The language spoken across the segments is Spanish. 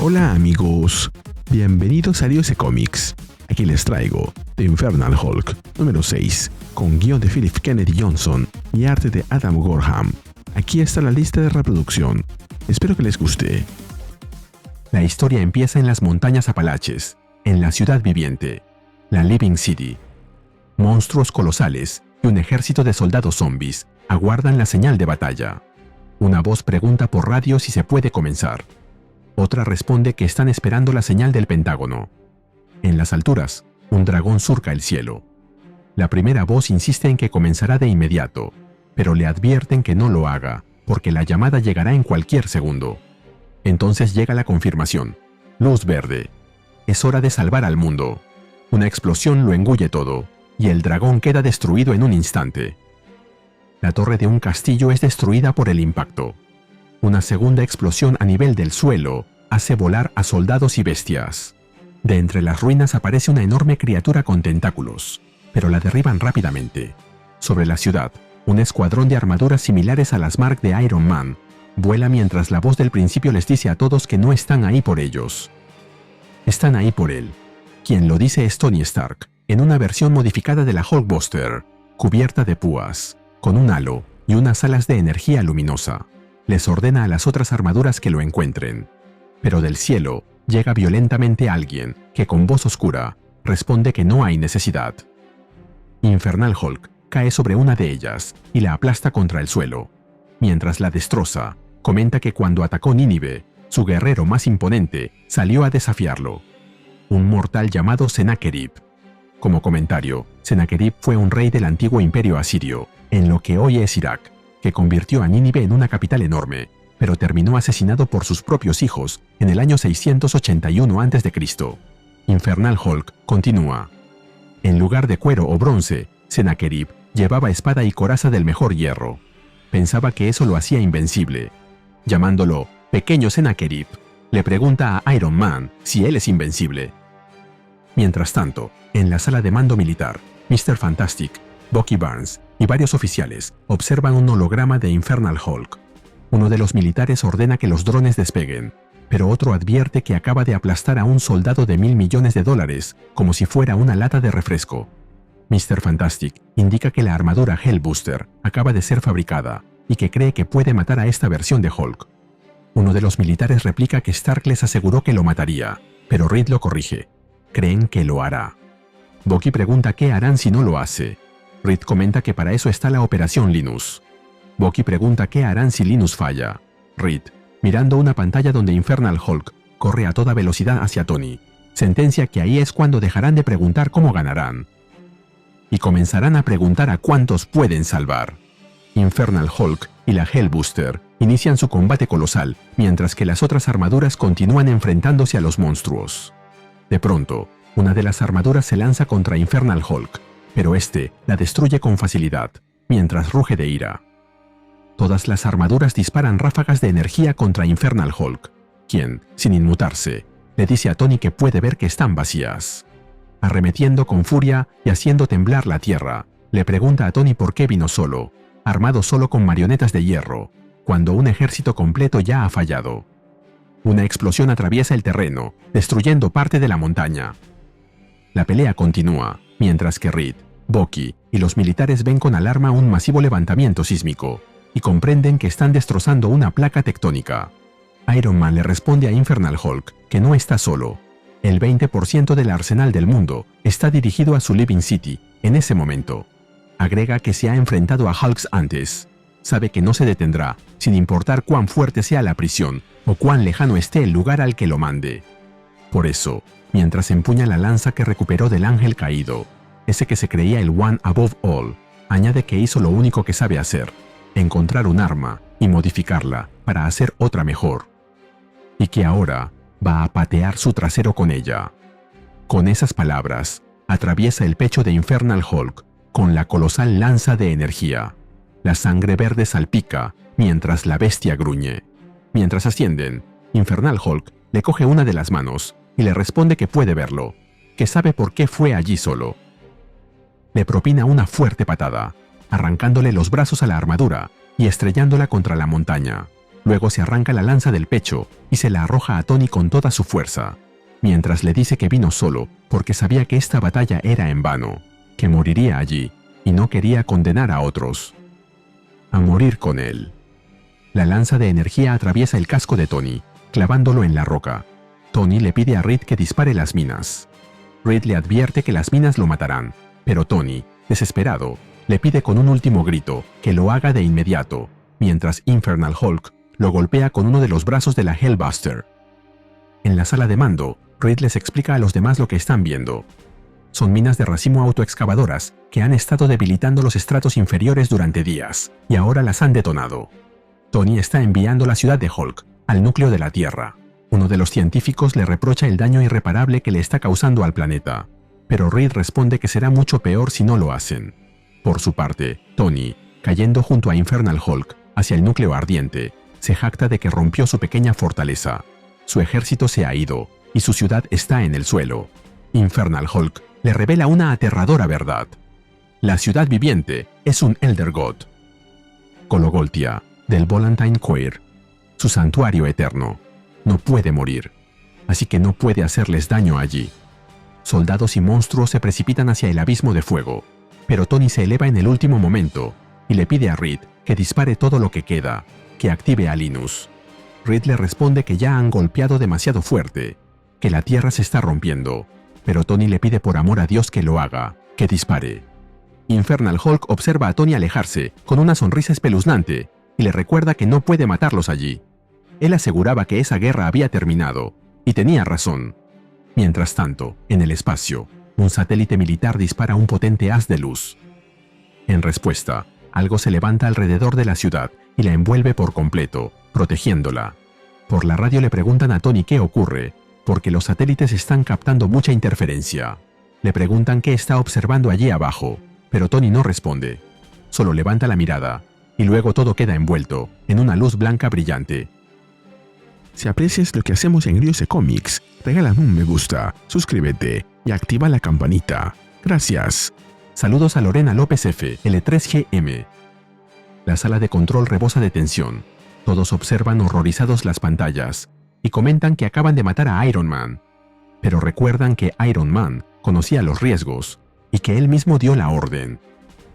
Hola amigos, bienvenidos a Dios Comics. Aquí les traigo The Infernal Hulk número 6, con guión de Philip Kennedy Johnson y arte de Adam Gorham. Aquí está la lista de reproducción. Espero que les guste. La historia empieza en las montañas Apalaches, en la ciudad viviente, la Living City. Monstruos colosales y un ejército de soldados zombies aguardan la señal de batalla. Una voz pregunta por radio si se puede comenzar. Otra responde que están esperando la señal del Pentágono. En las alturas, un dragón surca el cielo. La primera voz insiste en que comenzará de inmediato, pero le advierten que no lo haga, porque la llamada llegará en cualquier segundo. Entonces llega la confirmación. Luz verde. Es hora de salvar al mundo. Una explosión lo engulle todo, y el dragón queda destruido en un instante. La torre de un castillo es destruida por el impacto. Una segunda explosión a nivel del suelo hace volar a soldados y bestias. De entre las ruinas aparece una enorme criatura con tentáculos, pero la derriban rápidamente. Sobre la ciudad, un escuadrón de armaduras similares a las Mark de Iron Man vuela mientras la voz del principio les dice a todos que no están ahí por ellos. Están ahí por él. Quien lo dice es Tony Stark, en una versión modificada de la Hulkbuster, cubierta de púas, con un halo y unas alas de energía luminosa. Les ordena a las otras armaduras que lo encuentren. Pero del cielo llega violentamente alguien que con voz oscura responde que no hay necesidad. Infernal Hulk cae sobre una de ellas y la aplasta contra el suelo. Mientras la destroza, comenta que cuando atacó Nínive, su guerrero más imponente salió a desafiarlo. Un mortal llamado Sennacherib. Como comentario, Sennacherib fue un rey del antiguo imperio asirio, en lo que hoy es Irak, que convirtió a Nínive en una capital enorme, pero terminó asesinado por sus propios hijos en el año 681 a.C. Infernal Hulk continúa. En lugar de cuero o bronce, Sennacherib llevaba espada y coraza del mejor hierro. Pensaba que eso lo hacía invencible. Llamándolo Pequeño Sennacherib, le pregunta a Iron Man si él es invencible. Mientras tanto, en la sala de mando militar, Mr. Fantastic, Bucky Barnes y varios oficiales observan un holograma de Infernal Hulk. Uno de los militares ordena que los drones despeguen, pero otro advierte que acaba de aplastar a un soldado de $1.000 millones como si fuera una lata de refresco. Mr. Fantastic indica que la armadura Hellbooster acaba de ser fabricada y que cree que puede matar a esta versión de Hulk. Uno de los militares replica que Stark les aseguró que lo mataría, pero Reed lo corrige. Creen que lo hará. Bucky pregunta qué harán si no lo hace. Reed comenta que para eso está la Operación Linus. Bucky pregunta qué harán si Linus falla. Reed, mirando una pantalla donde Infernal Hulk corre a toda velocidad hacia Tony, sentencia que ahí es cuando dejarán de preguntar cómo ganarán. Y comenzarán a preguntar a cuántos pueden salvar. Infernal Hulk y la Hellbooster inician su combate colosal, mientras que las otras armaduras continúan enfrentándose a los monstruos. De pronto, una de las armaduras se lanza contra Infernal Hulk, pero este la destruye con facilidad, mientras ruge de ira. Todas las armaduras disparan ráfagas de energía contra Infernal Hulk, quien, sin inmutarse, le dice a Tony que puede ver que están vacías. Arremetiendo con furia y haciendo temblar la tierra, le pregunta a Tony por qué vino solo, armado solo con marionetas de hierro, cuando un ejército completo ya ha fallado. Una explosión atraviesa el terreno, destruyendo parte de la montaña. La pelea continúa, mientras que Reed, Bucky y los militares ven con alarma un masivo levantamiento sísmico y comprenden que están destrozando una placa tectónica. Iron Man le responde a Infernal Hulk que no está solo. El 20% del arsenal del mundo está dirigido a su Living City en ese momento. Agrega que se ha enfrentado a Hulks antes. Sabe que no se detendrá, sin importar cuán fuerte sea la prisión o cuán lejano esté el lugar al que lo mande. Por eso, mientras empuña la lanza que recuperó del ángel caído, ese que se creía el One Above All, añade que hizo lo único que sabe hacer, encontrar un arma y modificarla para hacer otra mejor. Y que ahora va a patear su trasero con ella. Con esas palabras, atraviesa el pecho de Infernal Hulk con la colosal lanza de energía. La sangre verde salpica mientras la bestia gruñe. Mientras ascienden, Infernal Hulk le coge una de las manos y le responde que puede verlo, que sabe por qué fue allí solo. Le propina una fuerte patada, arrancándole los brazos a la armadura y estrellándola contra la montaña. Luego se arranca la lanza del pecho y se la arroja a Tony con toda su fuerza, mientras le dice que vino solo porque sabía que esta batalla era en vano, que moriría allí y no quería condenar a otros a morir con él. La lanza de energía atraviesa el casco de Tony, clavándolo en la roca. Tony le pide a Reed que dispare las minas. Reed le advierte que las minas lo matarán, pero Tony, desesperado, le pide con un último grito que lo haga de inmediato, mientras Infernal Hulk lo golpea con uno de los brazos de la Hellbuster. En la sala de mando, Reed les explica a los demás lo que están viendo. Son minas de racimo autoexcavadoras que han estado debilitando los estratos inferiores durante días, y ahora las han detonado. Tony está enviando la ciudad de Hulk al núcleo de la Tierra. Uno de los científicos le reprocha el daño irreparable que le está causando al planeta, pero Reed responde que será mucho peor si no lo hacen. Por su parte, Tony, cayendo junto a Infernal Hulk hacia el núcleo ardiente, se jacta de que rompió su pequeña fortaleza. Su ejército se ha ido y su ciudad está en el suelo. Infernal Hulk le revela una aterradora verdad. La ciudad viviente es un Elder God. Cologoltia, del Volantine Choir, su santuario eterno, no puede morir, así que no puede hacerles daño allí. Soldados y monstruos se precipitan hacia el abismo de fuego, pero Tony se eleva en el último momento y le pide a Reed que dispare todo lo que queda, que active a Linus. Reed le responde que ya han golpeado demasiado fuerte, que la tierra se está rompiendo, pero Tony le pide por amor a Dios que lo haga, que dispare. Infernal Hulk observa a Tony alejarse con una sonrisa espeluznante y le recuerda que no puede matarlos allí. Él aseguraba que esa guerra había terminado, y tenía razón. Mientras tanto, en el espacio, un satélite militar dispara un potente haz de luz. En respuesta, algo se levanta alrededor de la ciudad y la envuelve por completo, protegiéndola. Por la radio le preguntan a Tony qué ocurre, porque los satélites están captando mucha interferencia. Le preguntan qué está observando allí abajo, pero Tony no responde. Solo levanta la mirada, y luego todo queda envuelto en una luz blanca brillante. Si aprecias lo que hacemos en Griose Comics, regálame un me gusta, suscríbete y activa la campanita. Gracias. Saludos a Lorena López F, L3GM. La sala de control rebosa de tensión. Todos observan horrorizados las pantallas y comentan que acaban de matar a Iron Man. Pero recuerdan que Iron Man conocía los riesgos y que él mismo dio la orden.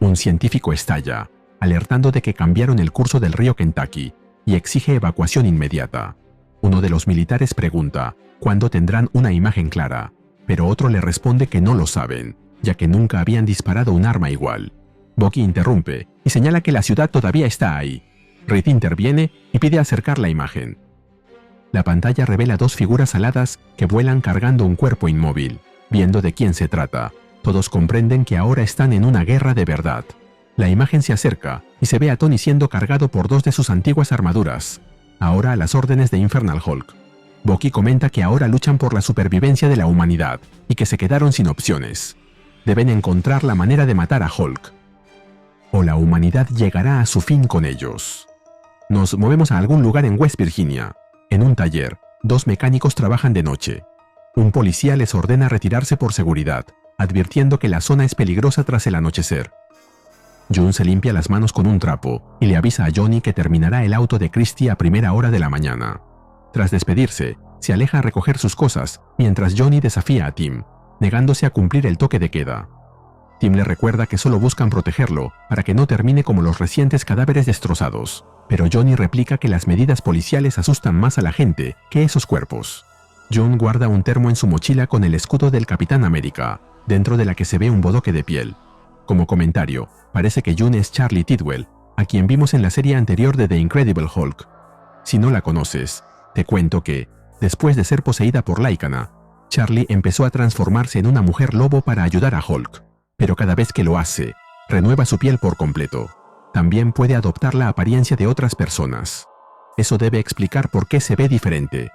Un científico estalla, alertando de que cambiaron el curso del río Kentucky y exige evacuación inmediata. Uno de los militares pregunta cuándo tendrán una imagen clara, pero otro le responde que no lo saben, ya que nunca habían disparado un arma igual. Bucky interrumpe y señala que la ciudad todavía está ahí. Reed interviene y pide acercar la imagen. La pantalla revela dos figuras aladas que vuelan cargando un cuerpo inmóvil. Viendo de quién se trata, todos comprenden que ahora están en una guerra de verdad. La imagen se acerca y se ve a Tony siendo cargado por dos de sus antiguas armaduras, ahora a las órdenes de Infernal Hulk. Bucky comenta que ahora luchan por la supervivencia de la humanidad y que se quedaron sin opciones. Deben encontrar la manera de matar a Hulk, o la humanidad llegará a su fin con ellos. Nos movemos a algún lugar en West Virginia. En un taller, dos mecánicos trabajan de noche. Un policía les ordena retirarse por seguridad, advirtiendo que la zona es peligrosa tras el anochecer. June se limpia las manos con un trapo y le avisa a Johnny que terminará el auto de Christie a primera hora de la mañana. Tras despedirse, se aleja a recoger sus cosas, mientras Johnny desafía a Tim, negándose a cumplir el toque de queda. Tim le recuerda que solo buscan protegerlo para que no termine como los recientes cadáveres destrozados, pero Johnny replica que las medidas policiales asustan más a la gente que esos cuerpos. June guarda un termo en su mochila con el escudo del Capitán América, dentro de la que se ve un bodoque de piel. Como comentario, parece que June es Charlie Tidwell, a quien vimos en la serie anterior de The Incredible Hulk. Si no la conoces, te cuento que, después de ser poseída por Lycana, Charlie empezó a transformarse en una mujer lobo para ayudar a Hulk, pero cada vez que lo hace, renueva su piel por completo. También puede adoptar la apariencia de otras personas. Eso debe explicar por qué se ve diferente.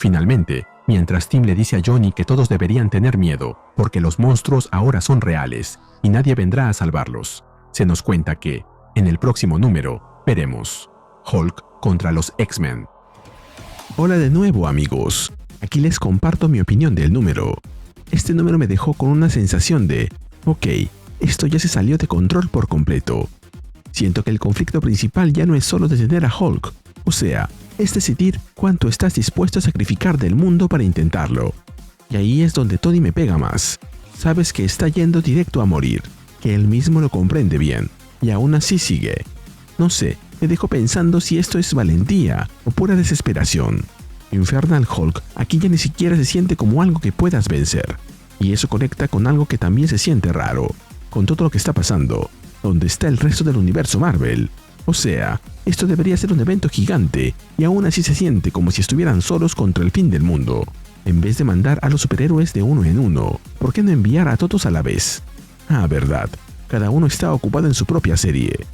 Finalmente, mientras Tim le dice a Johnny que todos deberían tener miedo, porque los monstruos ahora son reales y nadie vendrá a salvarlos, se nos cuenta que, en el próximo número, veremos Hulk contra los X-Men. Hola de nuevo, amigos. Aquí les comparto mi opinión del número. Este número me dejó con una sensación de, ok, esto ya se salió de control por completo. Siento que el conflicto principal ya no es solo detener a Hulk, O sea, es decidir cuánto estás dispuesto a sacrificar del mundo para intentarlo. Y ahí es donde Tony me pega más. Sabes que está yendo directo a morir, que él mismo lo comprende bien, y aún así sigue. No sé, me dejo pensando si esto es valentía o pura desesperación. Infernal Hulk aquí ya ni siquiera se siente como algo que puedas vencer. Y eso conecta con algo que también se siente raro, con todo lo que está pasando, donde está el resto del universo Marvel. O sea, esto debería ser un evento gigante, y aún así se siente como si estuvieran solos contra el fin del mundo. En vez de mandar a los superhéroes de uno en uno, ¿por qué no enviar a todos a la vez? Ah, verdad, cada uno está ocupado en su propia serie.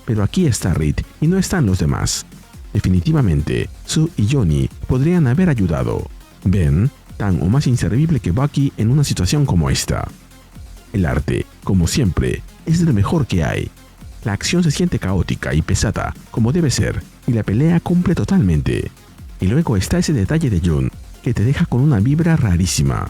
Pero aquí está Reed y no están los demás. Definitivamente, Sue y Johnny podrían haber ayudado. Ben, tan o más inservible que Bucky en una situación como esta. El arte, como siempre, es de lo mejor que hay. La acción se siente caótica y pesada, como debe ser, y la pelea cumple totalmente. Y luego está ese detalle de June, que te deja con una vibra rarísima.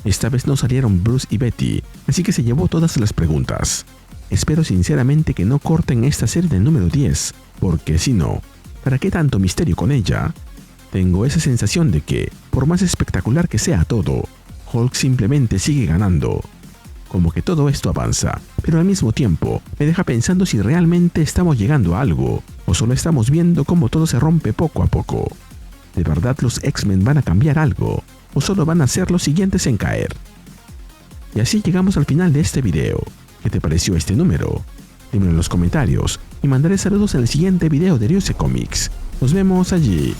Esta vez no salieron Bruce y Betty, así que se llevó todas las preguntas. Espero sinceramente que no corten esta serie del número 10, porque si no, ¿para qué tanto misterio con ella? Tengo esa sensación de que, por más espectacular que sea todo, Hulk simplemente sigue ganando. Como que todo esto avanza, pero al mismo tiempo me deja pensando si realmente estamos llegando a algo, o solo estamos viendo cómo todo se rompe poco a poco. ¿De verdad los X-Men van a cambiar algo, o solo van a ser los siguientes en caer? Y así llegamos al final de este video. ¿Qué te pareció este número? Dímelo en los comentarios y mandaré saludos en el siguiente video de Ryusei Comics. Nos vemos allí.